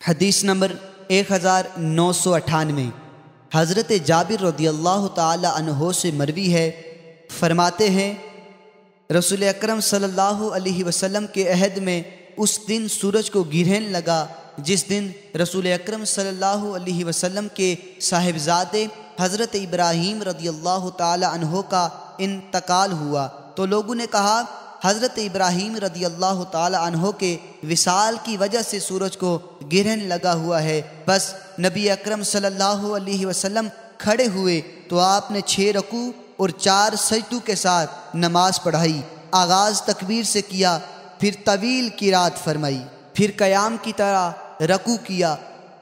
حدیث نمبر 1998 حضرت جابر رضی اللہ تعالی عنہ سے مروی ہے، فرماتے ہیں رسول اکرم صلی اللہ علیہ وسلم کے عہد میں اس دن سورج کو گرہن لگا جس دن رسول اکرم صلی اللہ علیہ وسلم کے صاحبزادے حضرت ابراہیم رضی اللہ تعالی عنہ کا انتقال ہوا، تو لوگوں نے کہا حضرت ابراہیم رضی اللہ تعالی عنہ کے وصال کی وجہ سے سورج کو گرہن لگا ہوا ہے۔ بس نبی اکرم صلی اللہ علیہ وسلم کھڑے ہوئے تو آپ نے 6 رکوع اور 4 سجدوں کے ساتھ نماز پڑھائی۔ آغاز تکبیر سے کیا، پھر طویل قرات فرمائی، پھر قیام کی طرح رکوع کیا،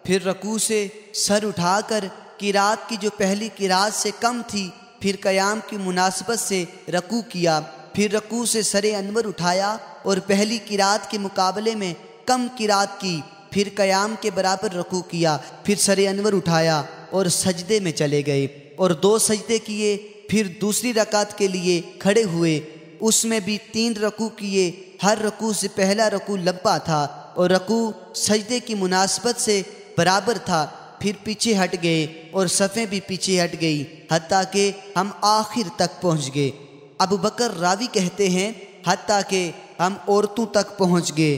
پھر رکوع سے سر اٹھا کر قرات کی جو پہلی قرات سے کم تھی پھر قیام کی مناسبت سے رکوع کیا، پھر رکوع سے سر انور اٹھایا اور پہلی قرات کے مقابلے میں کم قرات کی، پھر قیام کے برابر رکوع کیا، پھر سر انور اٹھایا اور سجدے میں چلے گئے اور 2 سجدے کیے، پھر دوسری رکعت کے لیے کھڑے ہوئے، اس میں بھی 3 رکوع کیے، ہر رکوع سے پہلا رکوع لمبا تھا اور رکوع سجدے کی مناسبت سے برابر تھا، پھر پیچھے ہٹ گئے اور صفیں بھی پیچھے ہٹ گئی حتیٰ کہ ہم آخر تک پہنچ گئے۔ ابو بکر راوی کہتے ہیں حتیٰ کہ ہم عورتوں تک پہنچ گئے۔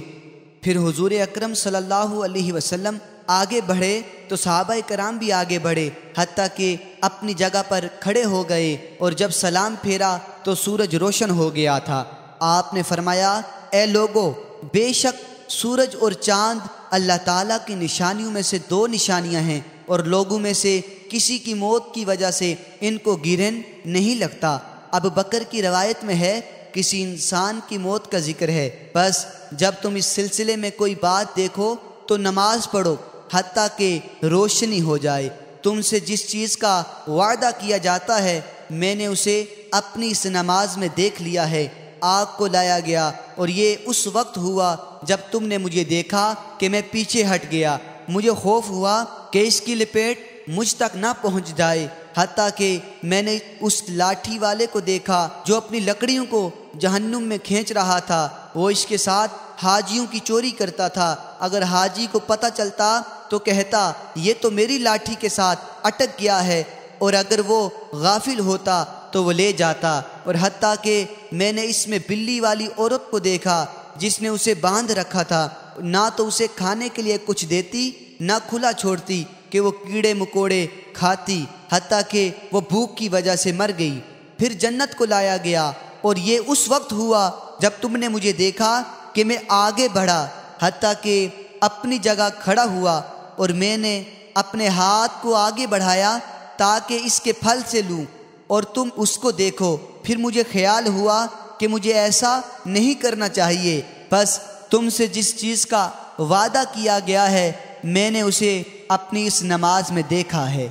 پھر حضور اکرم صلی اللہ علیہ وسلم آگے بڑھے تو صحابہ کرام بھی آگے بڑھے حتیٰ کہ اپنی جگہ پر کھڑے ہو گئے، اور جب سلام پھیرا تو سورج روشن ہو گیا تھا۔ آپ نے فرمایا، اے لوگو، بے شک سورج اور چاند اللہ تعالیٰ کی نشانیوں میں سے 2 نشانیاں ہیں، اور لوگوں میں سے کسی کی موت کی وجہ سے ان کو گرہن نہیں لگتا۔ ابو بکر کی روایت میں ہے کسی انسان کی موت کا ذکر ہے، بس جب تم اس سلسلے میں کوئی بات دیکھو تو نماز پڑھو حتیٰ کہ روشنی ہو جائے۔ تم سے جس چیز کا وعدہ کیا جاتا ہے میں نے اسے اپنی اس نماز میں دیکھ لیا ہے۔ آگ کو لایا گیا اور یہ اس وقت ہوا جب تم نے مجھے دیکھا کہ میں پیچھے ہٹ گیا، مجھے خوف ہوا کہ اس کی لپیٹ مجھ تک نہ پہنچ جائے، حتیٰ کہ میں نے اس لاٹھی والے کو دیکھا جو اپنی لکڑیوں کو جہنم میں کھینچ رہا تھا۔ وہ اس کے ساتھ حاجیوں کی چوری کرتا تھا، اگر حاجی کو پتہ چلتا تو کہتا یہ تو میری لاٹھی کے ساتھ اٹک گیا ہے، اور اگر وہ غافل ہوتا تو وہ لے جاتا۔ اور حتیٰ کہ میں نے اس میں بلی والی عورت کو دیکھا جس نے اسے باندھ رکھا تھا، نہ تو اسے کھانے کے لیے کچھ دیتی نہ کھلا چھوڑتی کہ وہ کیڑے مکوڑے کھاتی، حتیٰ کہ وہ بھوک کی وجہ سے مر گئی۔ پھر جنت کو لایا گیا اور یہ اس وقت ہوا جب تم نے مجھے دیکھا کہ میں آگے بڑھا حتیٰ کہ اپنی جگہ کھڑا ہوا، اور میں نے اپنے ہاتھ کو آگے بڑھایا تاکہ اس کے پھل سے لوں، اور تم اس کو دیکھو۔ پھر مجھے خیال ہوا کہ مجھے ایسا نہیں کرنا چاہیے، بس تم سے جس چیز کا وعدہ کیا گیا ہے میں نے اسے اپنی اس نماز میں دیکھا ہے۔